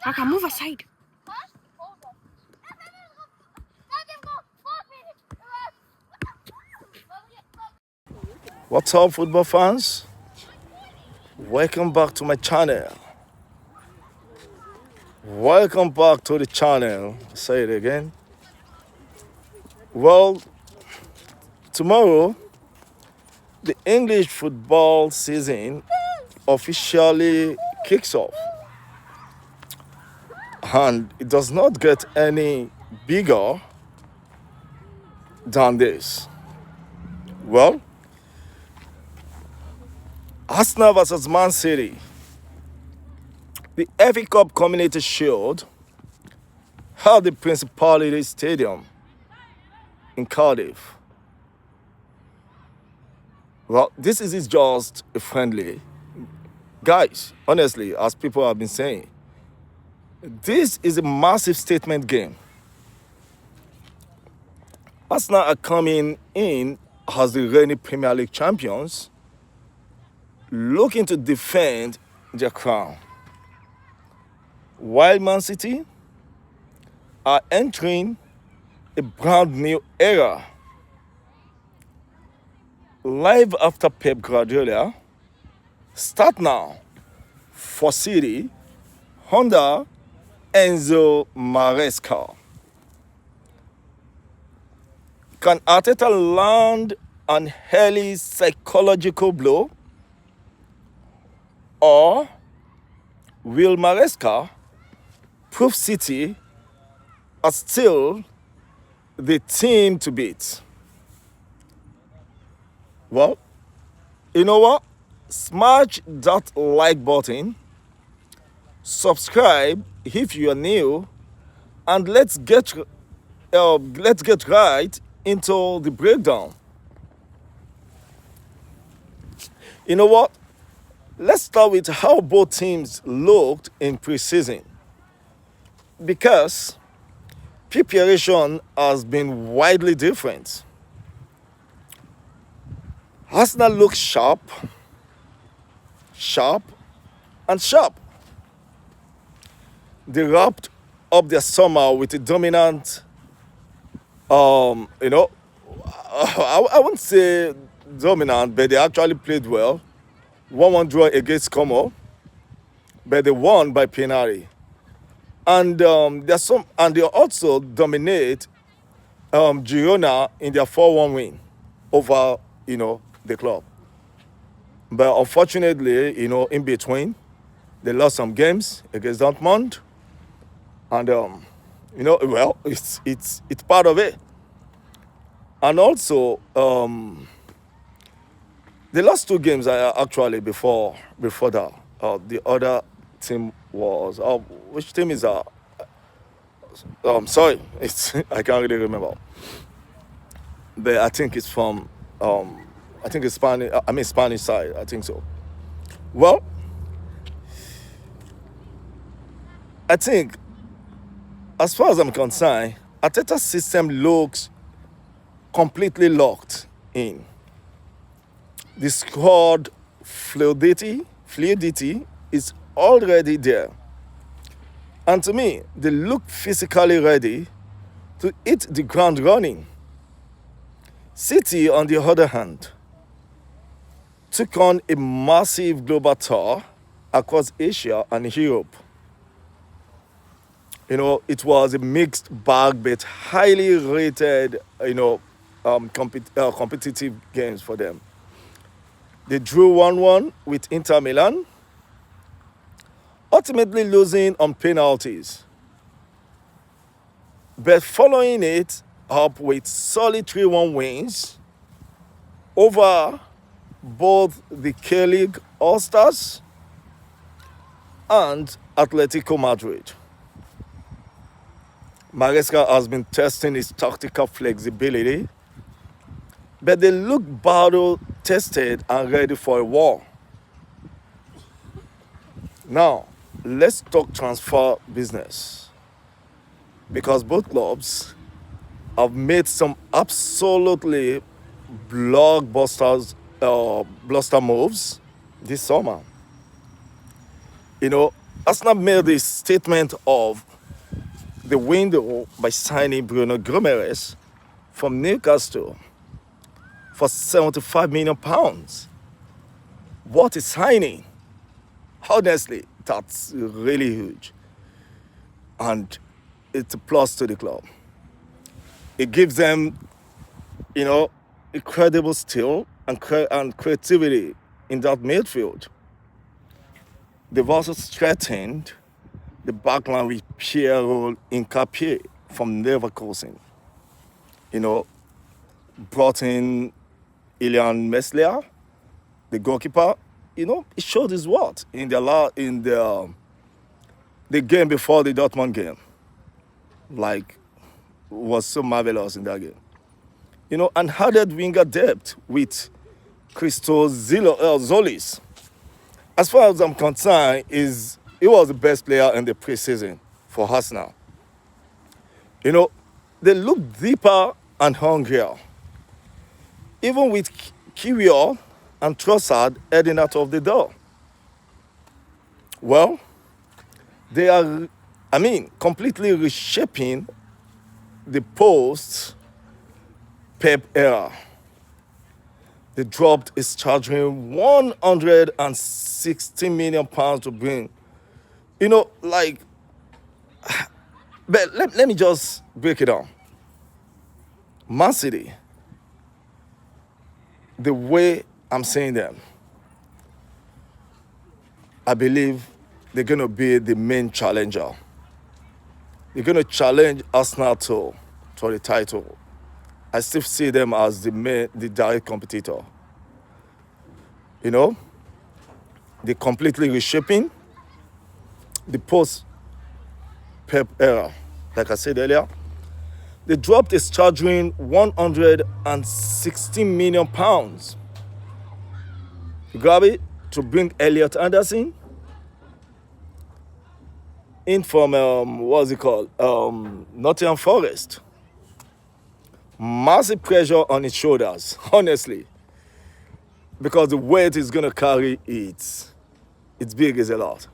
I can move aside. What's up, football fans? Welcome back to my channel. Welcome back to the channel. Say it again. Well, tomorrow, the English football season officially kicks off. And it does not get any bigger than this. Well, Arsenal versus Man City. The FA Cup Community Shield held the Principality Stadium in Cardiff. Well, this is just a friendly. Guys, honestly, as people have been saying, this is a massive statement game. Arsenal are coming in as the reigning Premier League champions, looking to defend their crown. While Man City are entering a brand new era. Live after Pep Guardiola, start now for City under Enzo Maresca. Can Arteta land an early psychological blow? Or will Maresca prove City are still the team to beat? Well, you know what? Smash that like button, subscribe if you are new, and let's get right into the breakdown. You know what? Let's start with how both teams looked in preseason, because preparation has been widely different. Arsenal looks sharp, and sharp. They wrapped up their summer with a dominant, I won't say dominant, but they actually played well. 1-1 draw against Como, but they won by penalty. And they also dominate Girona in their 4-1 win over, the club. But unfortunately, in between, they lost some games against Dortmund, and it's part of it. And also, they lost 2 games actually before that. The other team was which team is that? Sorry, I can't really remember. But I think it's from I think it's Spanish. Spanish side. I think so. Well, I think as far as I'm concerned, Arteta's system looks completely locked in. The squad fluidity is already there. And to me, they look physically ready to hit the ground running. City, on the other hand, took on a massive global tour across Asia and Europe. It was a mixed bag, but highly rated, competitive games for them. They drew 1-1 with Inter Milan, ultimately losing on penalties, but following it up with solid 3-1 wins over both the K-League All-Stars and Atletico Madrid. Maresca has been testing his tactical flexibility, but they look battle-tested and ready for a war. Now, let's talk transfer business, because both clubs have made some absolutely blockbuster moves this summer. Arsenal made this statement of the window by signing Bruno Guimaraes from Newcastle for £75 million. What is signing? Honestly, that's really huge. And it's a plus to the club. It gives them, incredible skill and creativity in that midfield. They've also strengthened the backline with Pierre Incapié from Leverkusen. Brought in Ilian Meslier, the goalkeeper. He showed his worth in the game before the Dortmund game. Like, was so marvelous in that game. And added winger depth with Christos Zolis. As far as I'm concerned, he was the best player in the preseason for Arsenal. They look deeper and hungrier. Even with Kiwior and Trossard heading out of the door. Well, they are, completely reshaping the post-Pep era. They dropped his charging £160 million to bring. But let me just break it down. Man City, the way I'm saying them, I believe they're going to be the main challenger. They're going to challenge Arsenal to the title. I still see them as the direct competitor. They're completely reshaping the post-Pep era. Like I said earlier, they dropped a staggering £160 million. You grab it to bring Elliot Anderson in from, Nottingham Forest. Massive pressure on his shoulders, honestly. Because the weight is going to carry it's big as a lot.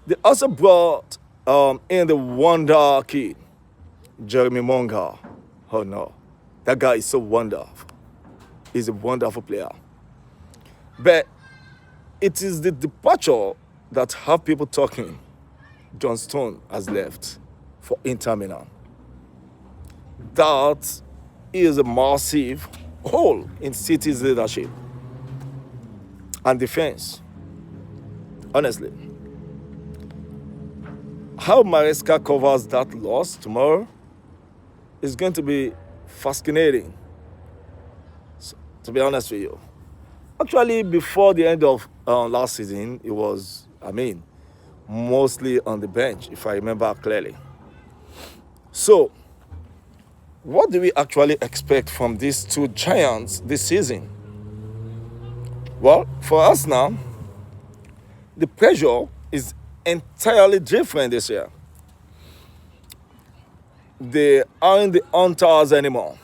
They also brought in the wonder kid, Jeremy Monga. Oh no, that guy is so wonderful. He's a wonderful player. But it is the departure that have people talking. John Stone has left for Inter Milan. That is a massive hole in City's leadership and defense. Honestly. How Maresca covers that loss tomorrow is going to be fascinating, to be honest with you. Actually, before the end of last season, it was, mostly on the bench, if I remember clearly. So, what do we actually expect from these two giants this season? Well, for us now, the pressure is entirely different this year. They aren't the hunters anymore.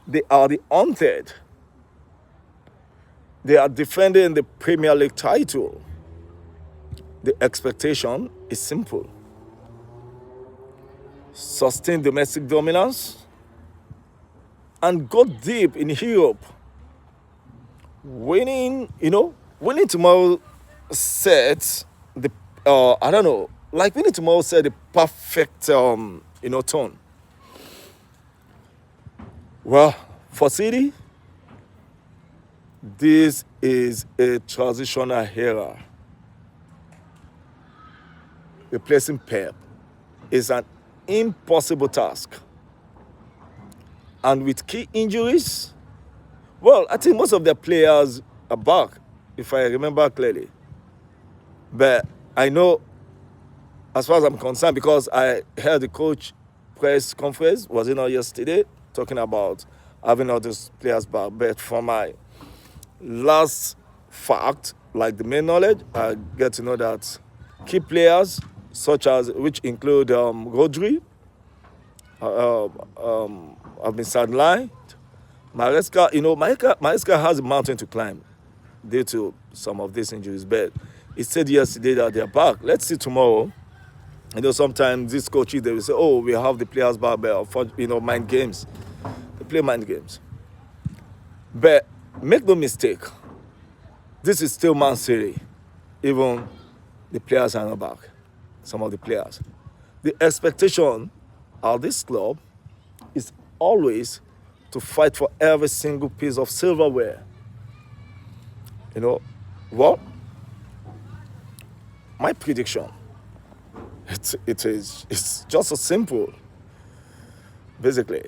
They are the hunted. They are defending the Premier League title. The expectation is simple. Sustain domestic dominance and go deep in Europe. Winning tomorrow sets the, winning tomorrow set the perfect, tone. Well, for City, this is a transitional era. Replacing Pep is an impossible task. And with key injuries, well, I think most of their players are back, if I remember clearly. But I know, as far as I'm concerned, because I heard the coach press conference, was it not yesterday, talking about having all those players back. But from my last fact, like the main knowledge, I get to know that key players, which include Rodri, have been sidelined. Maresca has a mountain to climb due to some of these injuries, but He said yesterday that they're back. Let's see tomorrow. Sometimes these coaches, they will say, oh, we have the players back there for, mind games. They play mind games. But make no mistake, this is still Man City. Even the players are not back. Some of the players. The expectation of this club is always to fight for every single piece of silverware. Well, my prediction, it's just so simple, basically.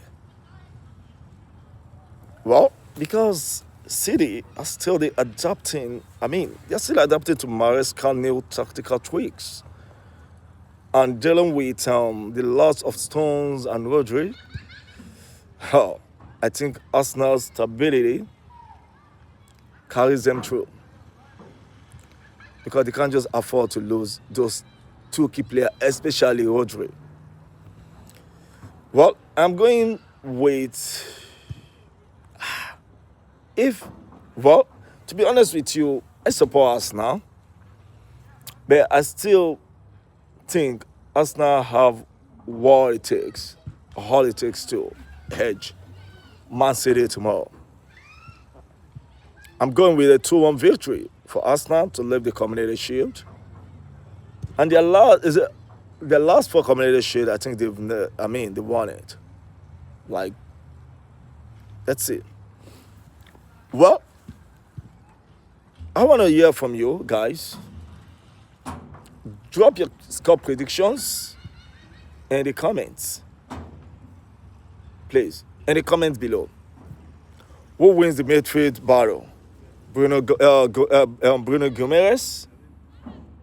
Well, because City are still adapting, they're still adapting to Maresca's new tactical tweaks and dealing with the loss of Stones and Rodri. Oh, I think Arsenal's stability carries them through because they can't just afford to lose those two key players, especially Rodri. Well, I'm going with to be honest with you, I support Arsenal, but I still think Arsenal have all it takes to hedge Man City tomorrow. I'm going with a 2-1 victory for Arsenal to lift the Community Shield. And their last 4 Community Shield, I think they won it. Let's see. Well, I want to hear from you guys. Drop your score predictions in the comments. Please, in the comments below. Who wins the midfield battle? Bruno Guimaraes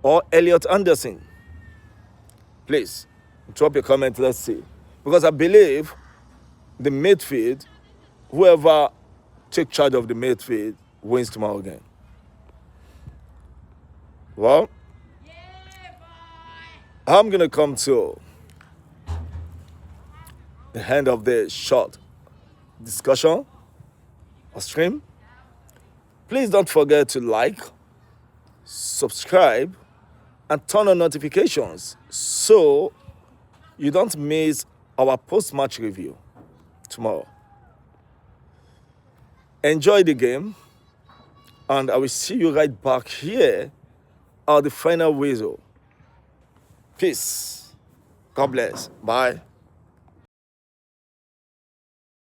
or Elliot Anderson? Please, drop your comment, let's see. Because I believe the midfield, whoever takes charge of the midfield, wins tomorrow again. Well, I'm going to come to the end of this short discussion or stream. Please don't forget to like, subscribe, and turn on notifications so you don't miss our post-match review tomorrow. Enjoy the game, and I will see you right back here at the final whistle. Peace. God bless. Bye.